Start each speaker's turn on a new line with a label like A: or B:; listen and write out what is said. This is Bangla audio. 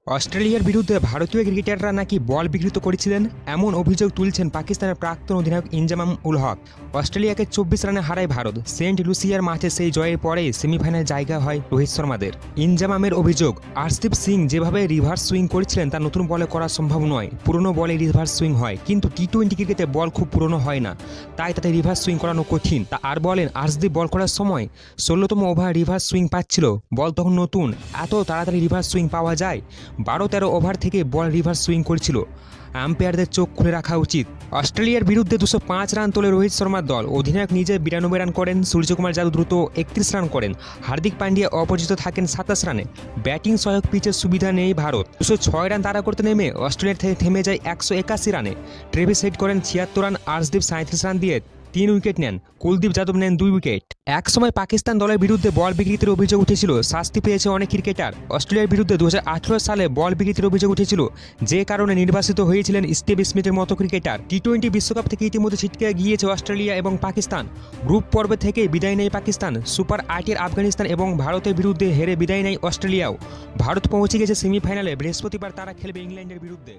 A: অস্ট্রেলিয়ার বিরুদ্ধে ভারতীয় ক্রিকেটাররা নাকি বল বিকৃত করেছিলেন, এমন অভিযোগ তুলছেন পাকিস্তানের প্রাক্তন অধিনায়ক ইনজামাম উল হক। অস্ট্রেলিয়াকে 24 রানে হারায় ভারত। সেন্ট লুসিয়ার মাঠে সেই জয়ের পরেই সেমিফাইনালে জায়গা হয় রোহিত শর্মাদের। ইনজামামের অভিযোগ, আর্শদীপ সিং যেভাবে রিভার্স সুইং করেছিলেন তা নতুন বলে করা সম্ভব নয়। পুরনো বলে রিভার্স সুইং হয়, কিন্তু টি-20 ক্রিকেটে বল খুব পুরনো হয় না, তাই তাতে রিভার্স সুইং করানো কঠিন। তা আর বলেন, আর্শদীপ বল করার সময় 16তম ওভার রিভার্স সুইং পাচ্ছিল, বল তখন নতুন, এত তাড়াতাড়ি রিভার্স সুইং পাওয়া যায়? 12-13 ওভার থেকে বল রিভার্স সুইং করেছিল। আম্পায়ারদের চোখ খুলে রাখা উচিত। অস্ট্রেলিয়ার বিরুদ্ধে 205 রান তোলে রোহিত শর্মার দল। অধিনায়ক নিজে 92 রান করেন, সূর্যকুমার যাদব দ্রুত 31 রান করেন, হার্দিক পান্ডিয়া অপরাজিত থাকেন 27 রানে। ব্যাটিং সহায়ক পিচের সুবিধা নেই ভারত। 206 রান তাড়া করতে নেমে অস্ট্রেলিয়ার থেকে থেমে যায় 181 রানে। ট্রেভিস হেড করেন 76 রান, আর্শদীপ 37 রান দিয়ে 3 উইকেট নেন, কুলদীপ যাদব নেন 2 উইকেট। একসময় পাকিস্তান দলের বিরুদ্ধে বল বিকৃতির অভিযোগ উঠেছিল, শাস্তি পেয়েছে অনেক ক্রিকেটার। অস্ট্রেলিয়ার বিরুদ্ধে 2018 সালে বল বিকৃতির অভিযোগ উঠেছিল, যে কারণে নির্বাসিত হয়েছিলেন স্টিভ স্মিথের মতো ক্রিকেটার। টি-20 বিশ্বকাপ থেকে ইতিমধ্যে ছিটকে গিয়েছে অস্ট্রেলিয়া এবং পাকিস্তান। গ্রুপ পর্বে থেকে বিদায় নেয় পাকিস্তান, সুপার 8-এর আফগানিস্তান এবং ভারতের বিরুদ্ধে হেরে বিদায় নেয় অস্ট্রেলিয়াও। ভারত পৌঁছে গেছে সেমিফাইনালে, বৃহস্পতিবার তারা খেলবে ইংল্যান্ডের বিরুদ্ধে।